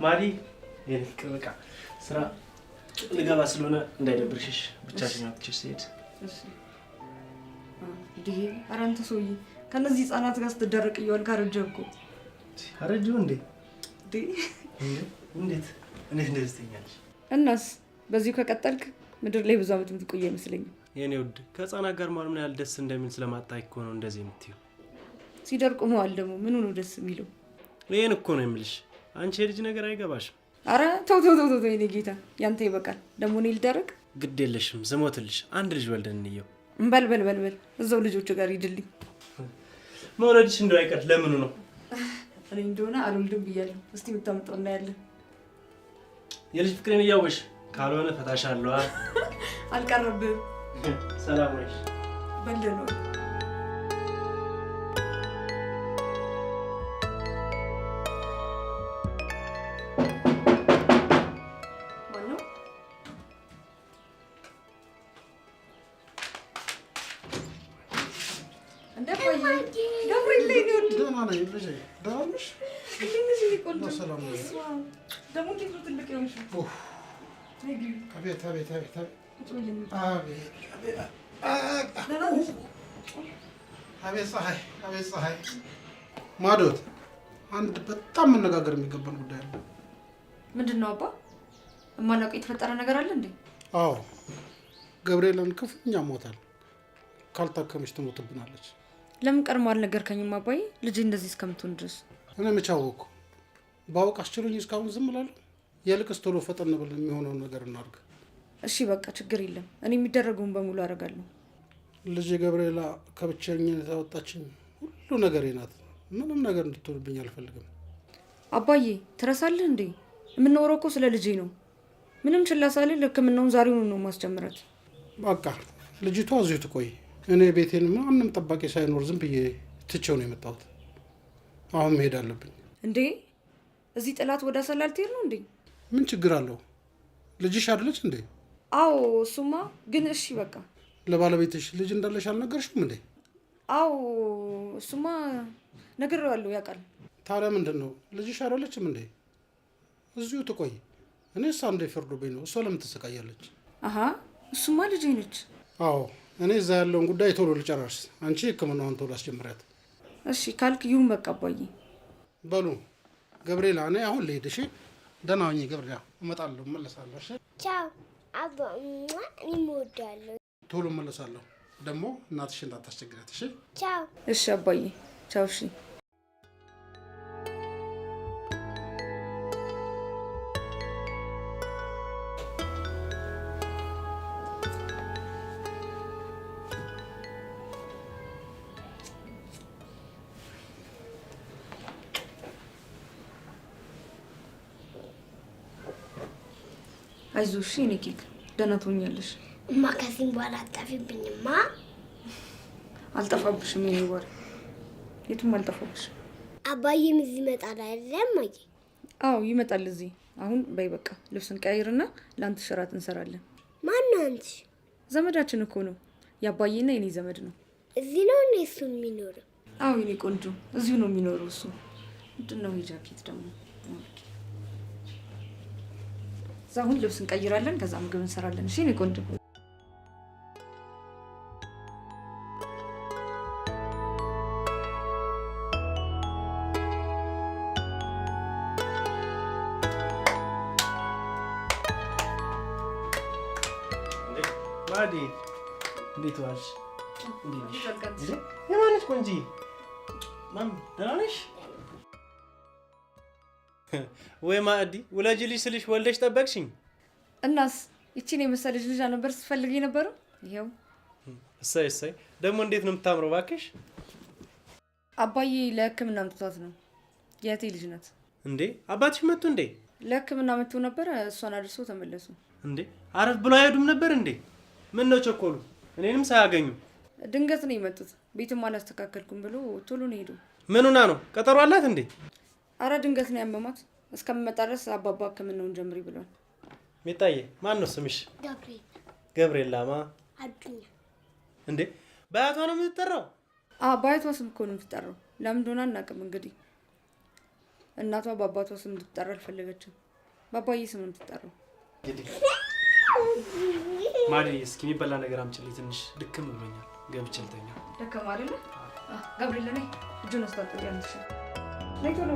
ማሪ የልክ በቃ ስራ ልገባ ስለሆነ እንዳይደብርሽሽ ብቻሽን አትችሽ ሲሄድ እሺ ዲህ አራንተ ሶይ ከነዚህ ህፃናት ጋር ስትደረቅ ይዋልካ ረጀብኩ አረጁ እንዴ ዲ እንዴት እንደዚህ ትኛለሽ እናስ በዚሁ ከቀጠልክ ምድር ላይ ብዙ አመት የምትቆይ አይመስለኝም የኔ ውድ ከህፃናት ጋር ማለት ምን ያህል ደስ እንደሚል ስለማጣይ እኮ ነው እንደዚህ የምትይው ሲደርቁ መዋል ደግሞ ምን ሆኖ ደስ የሚለው ይሄን እኮ ነው የምልሽ አንቺ የልጅ ነገር አይገባሽም አረ ተው የኔ ጌታ ያንተ ይበቃል ደግሞ እኔ ልደረቅ ግድ የለሽም ዝሞትልሽ አንድ ልጅ ወልደን እንየው በል እዛው ልጆቹ ጋር ይድልኝ መውለድሽ እንደው አይቀር ለምኑ ነው እኔ እንደሆነ አልወልድም ብያለሁ እስቲ የምታመጣው እናያለን የልጅ ፍቅሬን እያወሽ ካልሆነ ፈታሻለሁ አልቀረብህም ሰላም ነሽ በልደነው አቤት ፀሐይ ማዶት አንድ በጣም መነጋገር የሚገባን ጉዳይ ነው ምንድነው አባ እማናውቀው የተፈጠረ ነገር አለ እንዴ አዎ ገብርኤልን ክፉኛ ሞታል ካልታከመች ትሞትብናለች ለምን ቀርሞ አልነገርከኝም አባዬ ልጅ እንደዚህ እስከምትሆን ድረስ እኔ መቻወኩ ባውቅ አስችሎኝ እስካሁን ዝም እላለሁ የልቅስ ቶሎ ፈጠን ብለን የሚሆነውን ነገር እናድርግ እሺ በቃ ችግር የለም እኔ የሚደረገውን በሙሉ አደርጋለሁ ልጅ ገብርኤላ ከብቸኝነት ያወጣችኝ ሁሉ ነገሬ ናት ምንም ነገር እንድትሆንብኝ አልፈልግም አባዬ ትረሳለህ እንዴ የምንኖረው እኮ ስለ ልጄ ነው ምንም ችላ ሳልል ህክምናውን ዛሬውኑ ነው ማስጀምራት በቃ ልጅቷ እዚሁ ትቆይ እኔ ቤቴን ማንም ጠባቂ ሳይኖር ዝም ብዬ ትቼው ነው የመጣሁት አሁን መሄድ አለብኝ እንዴ እዚህ ጥላት ወደ አሰላል ትሄድ ነው እንዴ ምን ችግር አለው ልጅሽ አይደለች እንዴ አዎ እሱማ ግን እሺ በቃ ለባለቤትሽ ልጅ እንዳለሽ አልነገርሽም እንዴ አዎ እሱማ ነግሬዋለሁ ያውቃል ታዲያ ምንድነው ልጅሽ አይደለችም እንዴ እዚሁ ትቆይ እኔስ አንዴ ፈርዶብኝ ነው እሷ ለምን ትሰቃያለች አሃ እሱማ ልጄ ነች አዎ እኔ እዛ ያለውን ጉዳይ ቶሎ ልጨርስ አንቺ ህክምናውን ቶሎ አስጀምሪያት እሺ ካልክ ይሁን በቃ አባዬ በሉ ገብርኤላ እኔ አሁን ልሄድ እሺ ደህና ሁኚ ገብርኤላ እመጣለሁ እመለሳለሁ እሺ ቻው አባ እኔ እወዳለሁ ቶሎ እመለሳለሁ ደግሞ እናትሽ እንዳታስቸግራት እሺ ቻው እሺ አባዬ ቻው እሺ አይዞሽ እኔ ኬክ ደህና ትሆኛለሽ እማ ከዚህም በኋላ አትጠፊብኝማ አልጠፋብሽም የኔ ወር የቱም አልጠፋብሽም አባዬም እዚህ ይመጣል አይደለም ማዬ አዎ ይመጣል እዚህ አሁን በይ በቃ ልብስን ቀይርና ለአንተ ሽራት እንሰራለን ማን ነው አንቺ ዘመዳችን እኮ ነው የአባዬና የኔ ዘመድ ነው እዚህ ነው እንዴ እሱ የሚኖረው አዎ የኔ ቆንጆ እዚሁ ነው የሚኖረው እሱ ምንድነው ጃኬት ደግሞ አሁን ልብስ እንቀይራለን ከዛ ምግብ እንሰራለን እሺ እኔ ቆንጆ ማዲ እንዴት ዋልሽ እንዴት ነሽ የማለች ቆንጂ ማን ደህና ነሽ ወይ ማዲ ወላጅልሽ ስልሽ ወልደሽ ጠበቅሽኝ እናስ እቺን የመሰለች ልጅ ነበር ስትፈልጊ ነበር ይሄው እሰይ ደግሞ እንዴት ነው የምታምረው ባክሽ አባዬ ለህክምና አምጥቷት ነው የእቴ ልጅ ናት እንዴ አባትሽ መጡ እንዴ ለህክምና መጥቶ ነበር እሷን አድርሶ ተመለሱ እንዴ አረፍ ብሎ አይሄዱም ነበር እንዴ ምን ነው ቸኮሉ እኔንም ሳያገኙ ድንገት ነው የመጡት ቤቱን አላስተካከልኩም ብሎ ቶሎ ነው ሄዱ ምኑና ነው ቀጠሮ አላት እንዴ አረ ድንገት ነው ያመማት እስከምመጣ ድረስ አባባ ህክምናውን ጀምሪ ብሏል ሚጣዬ ማን ነው ስምሽ ገብርኤላማ አዱኛ እንዴ ባያቷ ነው የምትጠራው ባያቷ ስም እኮ ነው የምትጠራው ለምን እንደሆነ አናውቅም እንግዲህ እናቷ በአባቷ ስም እንድትጠራ አልፈለገችም። በአባዬ ስም እንድትጠራው። ማዲ እስኪ የሚበላ ነገር አምጪልኝ፣ ትንሽ ድክም ብሎኛል። ገብቼ ልተኛ። ደከማ አይደለ? ገብርኤል ነይ፣ እጁን አስታጥቂ አንተሽ። ነይ ቶሎ።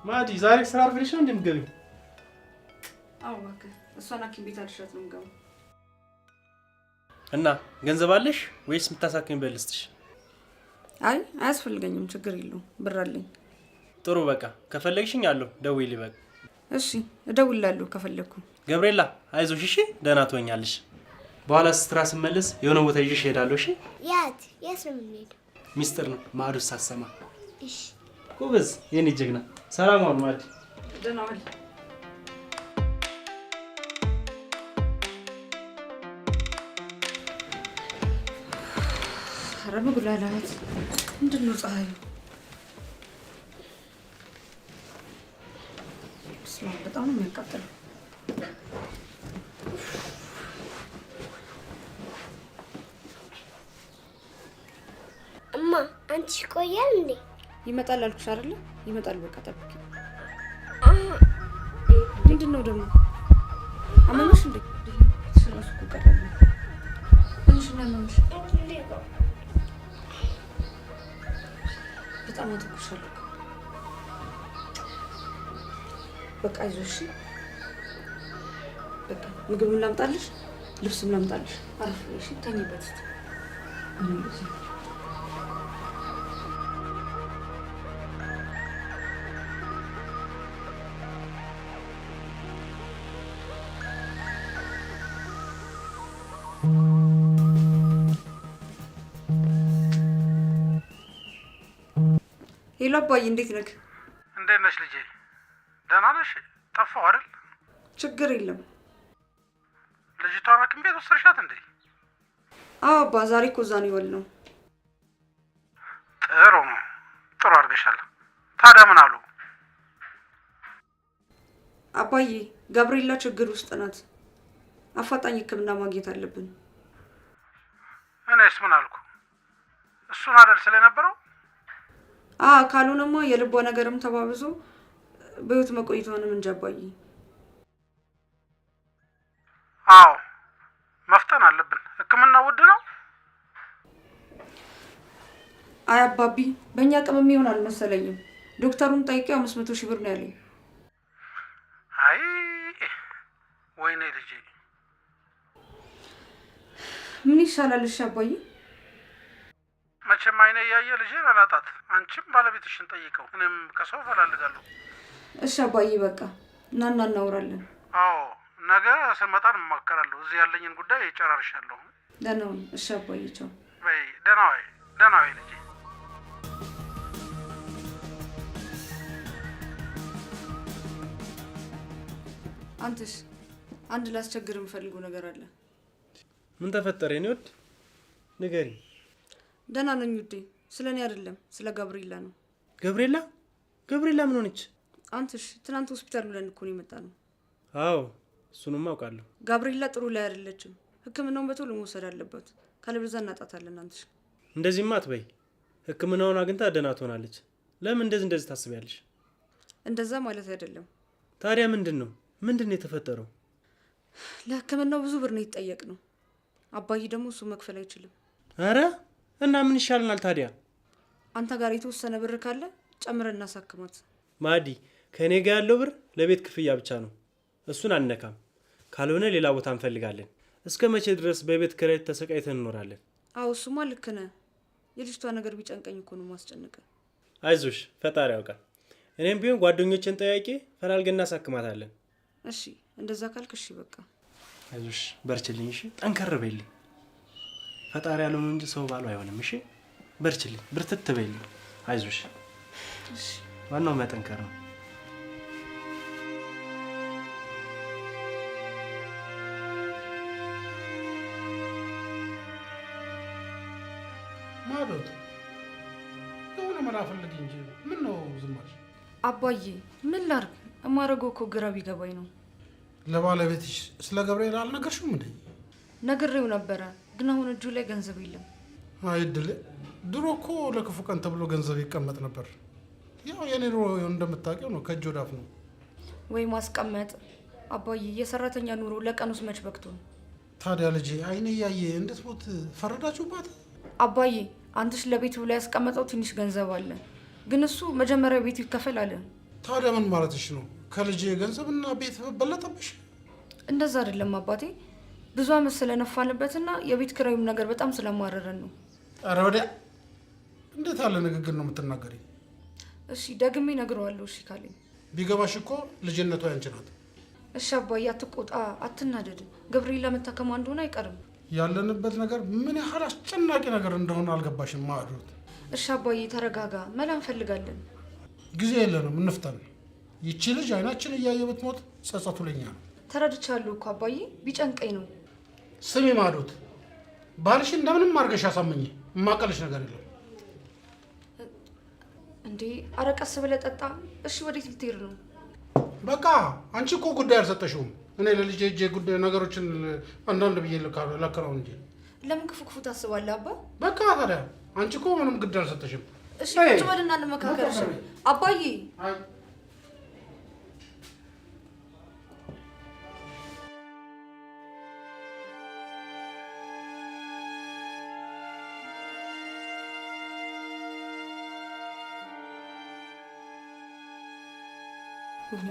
ማዲ ዛሬ ስራ አርፈሽ ነው እንደምትገቢው? አዎ እባክህ፣ እሷን ሐኪም ቤት አልሻት ነው የምገባው። እና ገንዘብ አለሽ ወይስ የምታሳክኝ በልስትሽ? አይ አያስፈልገኝም፣ ችግር የለውም፣ ብር አለኝ። ጥሩ በቃ ከፈለግሽኝ አለሁ፣ ደውዪልኝ በቃ። እሺ እደውልልሃለሁ ከፈለግኩ። ገብርኤላ አይዞሽ እሺ፣ ደህና ትሆኛለሽ። በኋላ ስትራ ስመለስ የሆነ ቦታ ይዤሽ እሄዳለሁ እሺ? የት ነው የምንሄደው? ሚስጥር ነው ማዕዱ ሳሰማ። እሺ ጎበዝ የኔ ጀግና። ሰላም ዋሉ ማዕድ። ደህና ዋል። ኧረ መጉላላት ምንድን ነው ፀሐዩ? በጣም ነው የሚያቃጥለው። እማ አንቺ ቆያል እንዴ? ይመጣል አልኩሽ አይደለ? ይመጣል በቃ ጠብቂ። ምንድን ነው ደግሞ አመመሽ እንዴ? ስለሱ እኮ ቀላል ነው። ትንሽ ነው አመመሽ። በጣም አትኩሻለሁ። በቃ አይዞሽ። በቃ ምግብም ላምጣልሽ፣ ልብስም ላምጣልሽ። አረፍ በይሽ፣ ተኝበት። ሄሎ አባዬ፣ እንዴት ነህ? እንዴት ነሽ ልጄ? ደህና ነሽ? ጠፋሁ አይደል? ችግር የለም። ልጅቷን ሐኪም ቤት ወሰድሻት እንዴ? አዎ አባ፣ ዛሬ እኮ እዛ ነው የዋልነው። ጥሩ ነው፣ ጥሩ አድርገሻል። ታዲያ ምን አሉ? አባዬ ገብርኤላ ችግር ውስጥ ናት፣ አፋጣኝ ሕክምና ማግኘት አለብን። እኔስ ምን አልኩ? እሱን አይደል ስለነበረው? ካልሆነማ የልቧ ነገርም ተባብዞ በህይወት መቆየቷንም እንጂ አባዬ። አዎ መፍጠን አለብን። ሕክምና ውድ ነው። አይ አባቢ፣ በእኛ አቅም የሚሆን አልመሰለኝም። ዶክተሩን ጠይቄው 500 ሺህ ብር ነው ያለኝ። አይ ወይኔ ልጄ፣ ምን ይሻላል? እሺ አባዬ። መቼም አይኔ እያየ ልጄን አላጣት። አንቺም ባለቤትሽን ጠይቀው፣ እኔም ከሰው እፈላልጋለሁ። እሺ አባዬ፣ በቃ እናና እናወራለን። አዎ ነገ ስመጣ እንማከራለሁ። እዚህ ያለኝን ጉዳይ ጨራርሻለሁ። ደህና ሁን። እሺ አባዬ፣ ቻው። በይ ደህና ዋይ፣ ደህና ዋይ ልጄ። አንተስ? አንድ ላስቸግር የምፈልገው ነገር አለ። ምን ተፈጠረ? የኔ ወድ ንገሪ። ደህና ነኝ ውዴ። ስለ እኔ አይደለም ስለ ገብርኤላ ነው። ገብርኤላ? ገብርኤላ ምን ሆነች? አንተሽ ትናንት ሆስፒታል ብለን እኮ ነው የመጣ ነው። አዎ እሱንም አውቃለሁ። ገብርኤላ ጥሩ ላይ አይደለችም። ሕክምናውን በቶሎ መውሰድ አለባት፣ ካለበለዚያ እናጣታለን። አንተሽ እንደዚህማ አትበይ። ሕክምናውን አግኝታ ደህና ትሆናለች። ለምን እንደዚህ ታስቢያለሽ? እንደዛ ማለት አይደለም። ታዲያ ምንድን ነው የተፈጠረው? ለሕክምናው ብዙ ብር ነው ይጠየቅ ነው። አባዬ ደግሞ እሱ መክፈል አይችልም። አረ እና ምን ይሻልናል ታዲያ? አንተ ጋር የተወሰነ ብር ካለ ጨምረን እናሳክማት። ማዲ፣ ከኔ ጋር ያለው ብር ለቤት ክፍያ ብቻ ነው። እሱን አንነካም። ካልሆነ ሌላ ቦታ እንፈልጋለን። እስከ መቼ ድረስ በቤት ኪራይ ተሰቃይተን እንኖራለን? አዎ እሱማ ልክ ነህ። የልጅቷ ነገር ቢጨንቀኝ እኮ ነው ማስጨነቀ። አይዞሽ፣ ፈጣሪ ያውቃል። እኔም ቢሆን ጓደኞችን ጠያቄ ፈላልገን እናሳክማታለን። እሺ እንደዛ ካልክ እሺ በቃ። አይዞሽ፣ በርችልኝ። እሺ ጠንከር በይልኝ። ፈጣሪ ያለው ነው እንጂ ሰው ባሉ አይሆንም። እሺ በርችልኝ፣ ብርትት በይልኝ። አይዞሽ። እሺ ዋናው መጠንከር ነው። ማዶት የሆነ መላ ፈልግ እንጂ ምን ነው ዝም አልሽ? አባዬ ምን ላድርግ? እማረገው እኮ ግራ ቢገባኝ ነው። ለባለቤትሽ ስለ ገብርኤል አልነገርሽም እንዴ? ነግሬው ነበረ፣ ግን አሁን እጁ ላይ ገንዘብ የለም። አይድል ድሮ እኮ ለክፉ ቀን ተብሎ ገንዘብ ይቀመጥ ነበር። ያው የኔ ኑሮ እንደምታውቂው ነው፣ ከእጅ ወዳፍ ነው። ወይ ማስቀመጥ አባዬ፣ የሰራተኛ ኑሮ ለቀን ውስጥ መች በቅቶ ነው። ታዲያ ልጄ አይኔ እያየ እንድትሞት ፈረዳችሁባት? አባዬ አንተሽ ለቤት ብሎ ያስቀመጠው ትንሽ ገንዘብ አለ፣ ግን እሱ መጀመሪያ ቤቱ ይከፈል አለ። ታዲያ ምን ማለትሽ ነው? ከልጄ ገንዘብና ቤት በለጠብሽ? እንደዛ አይደለም አባቴ፣ ብዙ አመት ስለነፋንበትና የቤት ኪራዩም ነገር በጣም ስለማረረን ነው። ኧረ ወዲያ! እንዴት ያለ ንግግር ነው የምትናገሪ? እሺ ደግሜ እነግረዋለሁ። እሺ ካለኝ። ቢገባሽ እኮ ልጅነቷ ያንቺ ናት። እሺ አባዬ አትቆጣ፣ አትናደድ። ገብርኤል ለመታከማ እንደሆነ አይቀርም። ያለንበት ነገር ምን ያህል አስጨናቂ ነገር እንደሆነ አልገባሽም ማዕዶት። እሺ አባዬ ተረጋጋ፣ መላ እንፈልጋለን። ጊዜ የለንም፣ እንፍጠን። ይቺ ልጅ አይናችን እያየ ብትሞት ጸጸቱ ለኛ ነው። ተረድቻለሁ እኮ አባዬ፣ ቢጨንቀኝ ነው። ስሚ ማዕዶት፣ ባልሽ እንደምንም አድርገሽ አሳመኝ። የማቀልሽ ነገር የለም። እንዴ ኧረ ቀስ ብለህ ጠጣ። እሺ ወዴት ልትሄድ ነው? በቃ አንቺ እኮ ጉዳይ አልሰጠሽውም። እኔ ለልጄ እጄ ጉዳይ ነገሮችን አንዳንድ ብዬ ለከረው እንጂ ለምን ክፉ ክፉ ታስባለህ አባ? በቃ ታዲያ አንቺ እኮ ምንም ግድ አልሰጠሽም። እሺ ቁጭ በልና እንመካከር። እሺ አባዬ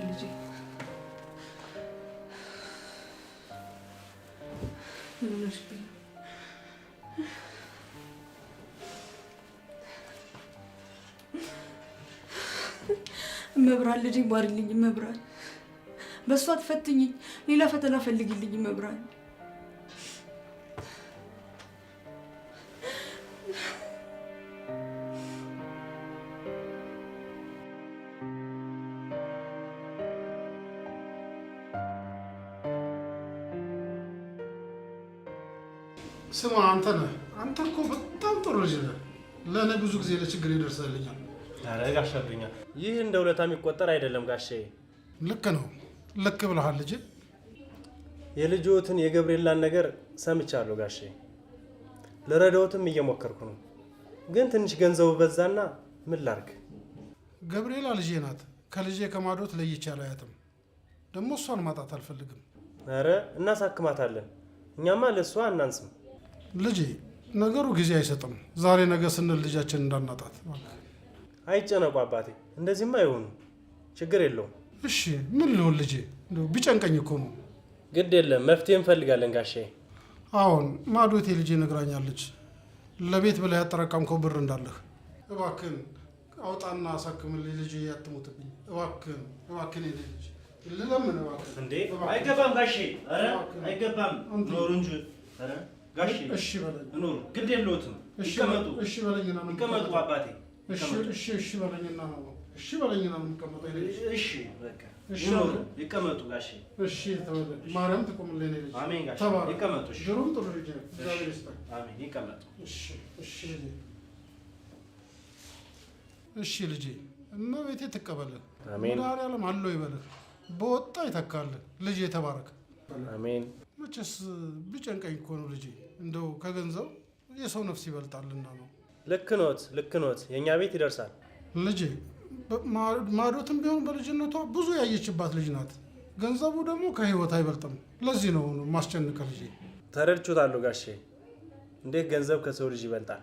ልጄ መብራን ልጄ ማርልኝ፣ መብራን በእሷ ትፈትኝኝ፣ ሌላ ፈተና ፈልግልኝ መብራን። ስማ አንተ እኮ በጣም ጥሩ ልጅ ነህ። ለእኔ ብዙ ጊዜ ለችግር ይደርሰልኛል። ኧረ ጋሽ አዱኛ፣ ይህ እንደ ውለታ የሚቆጠር አይደለም ጋሼ። ልክ ነው፣ ልክ ብለሃል ልጄ። የልጅዎትን የገብርኤላን ነገር ሰምቻለሁ ጋሼ። ልረዳዎትም እየሞከርኩ ነው፣ ግን ትንሽ ገንዘቡ በዛና ምን ላድርግ? ገብርኤላ ልጄ ናት። ከልጄ ከማዕዶት ለይቼ አላያትም። ደግሞ እሷን ማጣት አልፈልግም። ኧረ እናሳክማታለን፣ እኛማ ለእሷ አናንስም። ልጄ ነገሩ ጊዜ አይሰጥም። ዛሬ ነገ ስንል ልጃችን እንዳናጣት። አይጨነቁ አባቴ፣ እንደዚህማ አይሆኑ፣ ችግር የለውም። እሺ ምን ልሆን ልጄ? ቢጨንቀኝ እኮ ነው። ግድ የለም፣ መፍትሄ እንፈልጋለን ጋሼ። አሁን ማዕዶቴ ልጄ ነግራኛለች፣ ለቤት ብለህ ያጠራቀምከው ብር እንዳለህ። እባክህን አውጣና አሳክምልኝ ልጄ፣ ያትሙትብኝ። እባክህን ልጅ ልለምን፣ እባክህን። እንዴ አይገባም ጋሼ፣ ኧረ አይገባም። ኖሩ እንጂ ኧረ ጋሼ፣ እሺ በለኝ። ኖሩ፣ ግድ የለዎትም። ይቀመጡ፣ እሺ በለኝና ነው ይቀመጡ አባቴ። እሺ በለኝና ነው የምቀመጠው። እሺ በቃ ኖሩ፣ ይቀመጡ ጋሼ። እሺ ተወለ ማርያም ትቆምልኝ ልጅ። አሜን ጋሼ፣ ይቀመጡ። እሺ ድሮም ጥሩ ልጅ ነው። እግዚአብሔር ይስጥህ። አሜን፣ ይቀመጡ። እሺ ልጄ፣ እመቤቴ ትቀበልህ። አሜን። መድኃኒዓለም አለው ይበልህ፣ በወጣ ይተካልህ። ልጄ ተባረክ። አሜን። መቼስ ቢጨንቀኝ እኮ ነው ልጄ፣ እንደው ከገንዘብ የሰው ነፍስ ይበልጣልና ነው። ልክ ኖት። የእኛ ቤት ይደርሳል ልጄ። ማዕዶትም ቢሆን በልጅነቷ ብዙ ያየችባት ልጅ ናት። ገንዘቡ ደግሞ ከህይወት አይበልጥም። ለዚህ ነው ማስጨንቀ ልጄ። ተረድቾታለሁ ጋሼ። እንዴት ገንዘብ ከሰው ልጅ ይበልጣል?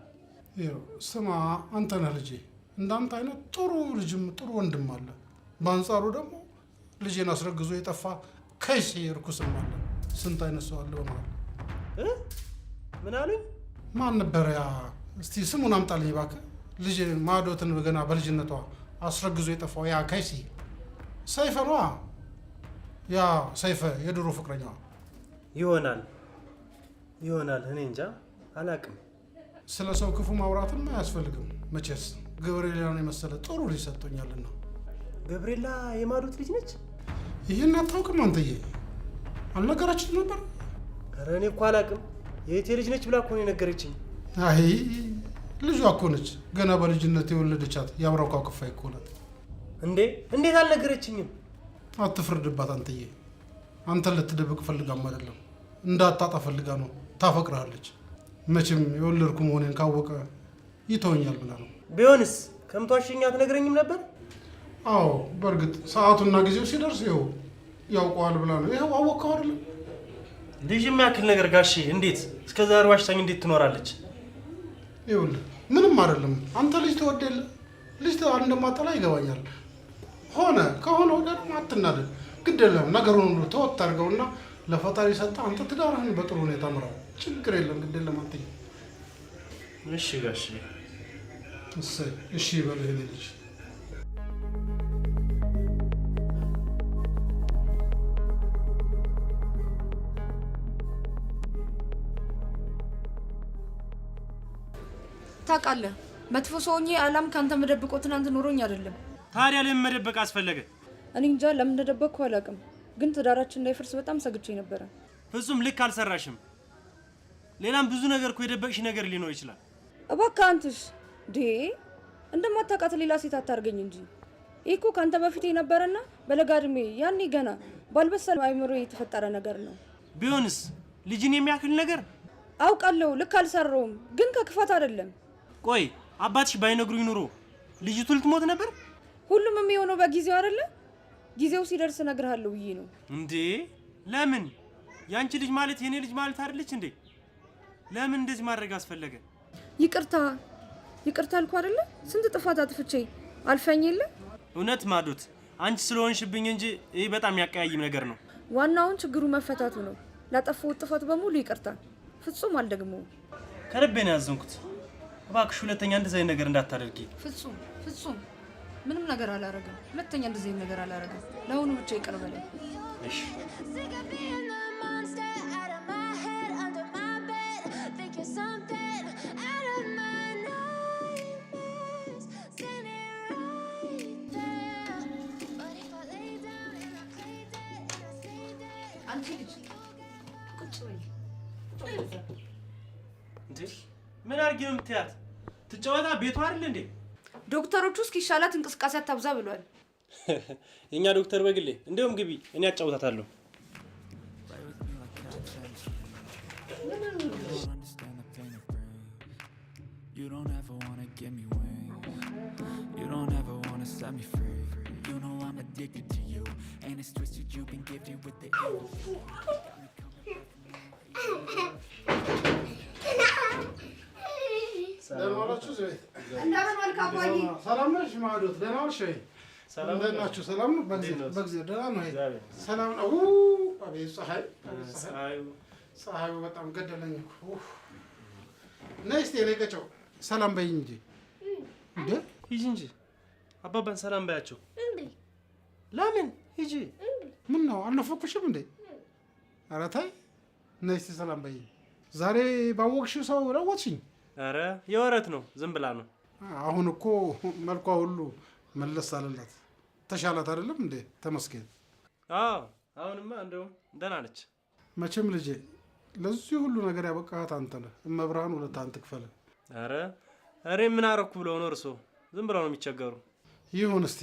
ስማ አንተ ነህ ልጄ፣ እንዳንተ አይነት ጥሩ ልጅም ጥሩ ወንድም አለ። በአንጻሩ ደግሞ ልጄን አስረግዞ የጠፋ ከይሴ እርኩስም አለ። ስንት አይነት ሰው አለ በመሃል። ምን አሉኝ? ማን ነበረ ያ? እስቲ ስሙን አምጣልኝ እባክህ። ልጄን ማዕዶትን ገና በልጅነቷ አስረግዞ የጠፋው ያ ከይሴ ሰይፈ ነዋ። ያ ሰይፈ የድሮ ፍቅረኛዋ ይሆናል። እኔ እንጃ አላቅም። ስለ ሰው ክፉ ማውራትም አያስፈልግም መቼስ። ገብርኤላን የመሰለ ጥሩ ልጅ ሰጥቶኛልና። ገብርኤላ የማዕዶት ልጅ ነች? ይህን አታውቅም አንተዬ? አልነገረችም ነበር? ኧረ እኔ እኮ አላቅም። የእህቴ ልጅ ነች ብላ እኮ ነው የነገረችኝ። አይ ልጇ እኮ ነች። ገና በልጅነት የወለደቻት የአብራኳ ክፋይ እኮ ናት። እንዴት አልነገረችኝም? አትፍርድባት አንተዬ። አንተን ልትደብቅ ፈልጋም አይደለም፣ እንዳታጣ ፈልጋ ነው። ታፈቅርሃለች። መቼም የወለድኩ መሆኔን ካወቀ ይተወኛል ብላ ነው። ቢሆንስ ከምትዋሸኝ አትነግረኝም ነበር? አዎ በእርግጥ ሰዓቱና ጊዜው ሲደርስ ይኸው ያውቀዋል ብላ ነው። ይኸው አወቀው አይደለም? ልጅ የሚያክል ነገር ጋሼ እንዴት እስከዛሬ ዋሽታኝ እንዴት ትኖራለች? ይኸውልህ ምንም አይደለም። አንተ ልጅ ትወድ የለ ልጅ እንደማጠላ ይገባኛል። ከሆነ ደግሞ አትናደድ። ግድ የለም ነገሩን ሁሉ ተወት አድርገውና ለፈጣሪ ሰጠ። አንተ ትዳርህን በጥሩ ሁኔታ ምራው። ችግር የለም። ግድ የለም አንተ። እሺ ጋሼ። እሺ በልህ ልጅ። ታውቃለህ መጥፎ ሰውኜ አላም ካንተ መደብቆ ትናንት ኖሮኝ አይደለም። ታዲያ ለምን መደበቅ አስፈለገ? እኔ እንጃ ለምን እንደደበቅኩ አላውቅም፣ ግን ትዳራችን እንዳይፈርስ በጣም ሰግቼ ነበረ። ፍጹም ልክ አልሰራሽም። ሌላም ብዙ ነገር እኮ የደበቅሽ ነገር ሊኖር ይችላል። እባክህ አንተስ እንደማታውቃት ሌላ ሴት አታርገኝ እንጂ። ይህ እኮ ካንተ በፊት የነበረና በለጋ እድሜ ያኔ ገና ባልበሰለ አይምሮ የተፈጠረ ነገር ነው። ቢሆንስ ልጅን የሚያክል ነገር አውቃለሁ። ልክ አልሰራውም፣ ግን ከክፋት አይደለም። ቆይ አባትሽ ባይነግሩኝ ኑሮ ልጅቱ ልትሞት ነበር? ሁሉም የሚሆነው በጊዜው አይደለ? ጊዜው ሲደርስ እነግርሃለሁ ብዬ ነው። እንዴ ለምን? ያንቺ ልጅ ማለት የኔ ልጅ ማለት አይደለች እንዴ? ለምን እንደዚህ ማድረግ አስፈለገ? ይቅርታ አልኩ አይደለ? ስንት ጥፋት አጥፍቼ አልፈኝ የለ? እውነት ማዶት አንቺ ስለሆንሽብኝ እንጂ ይሄ በጣም ያቀያይም ነገር ነው። ዋናውን ችግሩ መፈታቱ ነው። ላጠፋሁት ጥፋት በሙሉ ይቅርታ። ፍጹም አልደግመውም። ከልቤ ነው ያዘንኩት። እባክሽ ሁለተኛ እንደዚህ አይነት ነገር እንዳታደርጊ። ፍጹም ምንም ነገር አላረግም። ሁለተኛ እንደዚህ አይነት ነገር አላረግም። ለአሁኑ ብቻ ይቅር በለኝ። እሺ ምን አድርጊ ነው የምትያት? ትጫወታ ቤቷ አይደል እንዴ? ዶክተሮቹ እስኪሻላት እንቅስቃሴ አታብዛ ብሏል። የኛ ዶክተር በግሌ እንደውም ግቢ እኔ አጫውታታለሁ። ሰላም ነሽ ማዶት? ደህና ነሽ? እንደት ናችሁ? ሰላም ነው? በጊዜ ደህና ነው? ሰላም ነው? አቤት ፀሐዩ በጣም ገደለኝ እኮ። ነይ እስኪ የእኔ ቀጨው ሰላም በይኝ እንጂ። እንዴ ሂጂ እንጂ አባባን ሰላም በያቸው። ለምን ሂጂ? ምን ነው አልናፈኩሽም እንዴ? ኧረ ተይ ነይ እስኪ ሰላም በይኝ። ዛሬ ባወቅሽው ሰው ለወጥሽኝ። ኧረ የወረት ነው፣ ዝም ብላ ነው። አሁን እኮ መልኳ ሁሉ መለስ አለላት። ተሻላት አይደለም እንዴ? ተመስገን። አዎ አሁንማ እንደውም ደህና ነች። መቼም ልጄ ለዚህ ሁሉ ነገር ያበቃሃት አንተ ነህ። እመብርሃን ውለታህን ትክፈልህ። ኧረ እኔ ምን አደረኩ ብለው ነው እርሶ? ዝም ብለው ነው የሚቸገሩ። ይሁን እስቲ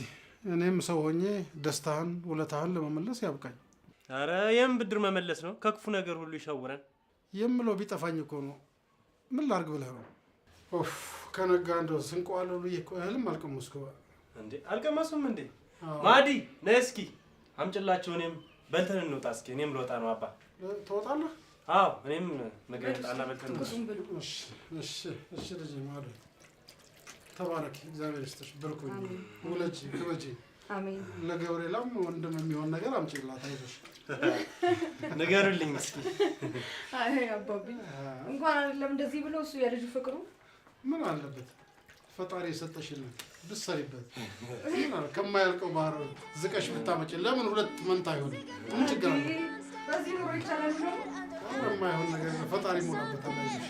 እኔም ሰው ሆኜ ደስታህን ውለታህን ለመመለስ ያብቃኝ። ኧረ የምን ብድር መመለስ ነው? ከክፉ ነገር ሁሉ ይሸውረን የምለው ቢጠፋኝ እኮ ነው። ምን ላድርግ ብለህ ነው? ከነጋ እንደው ስንቋለሉ እኮ እህልም አልቀመስኩም እንዴ? አልቀመሱም እንዴ? ማዲ ነይ እስኪ አምጭላቸው። እኔም በልተን እንውጣ እስኪ። እኔም ልወጣ ነው። አባ ትወጣለህ? አዎ እኔም ምግብ ልጣና በልተን እንውጣ። እሺ ልጄ ማዶ ተባረኪ። እግዚአብሔር ይስጥሽ። ብርኩኝ፣ ውለጂ፣ ክበጂ። አሜን። ለገብርኤላም ወንድም የሚሆን ነገር አምጪላት። አይዞሽ ንገሩልኝ እስኪ። አይ አባቢ እንኳን አይደለም እንደዚህ ብሎ እሱ የልጁ ፍቅሩ ምን አለበት? ፈጣሪ የሰጠሽን ብትሰሪበት። ከማያልቀው ባህር ዝቀሽ ብታመጪ ለምን ሁለት መንታ አይሆንም? ምን ችግር አለ? በዚህ ኑሮ ይቻላል ነው? የማይሆን ነገር ፈጣሪ ሞላበታል። አይዞሽ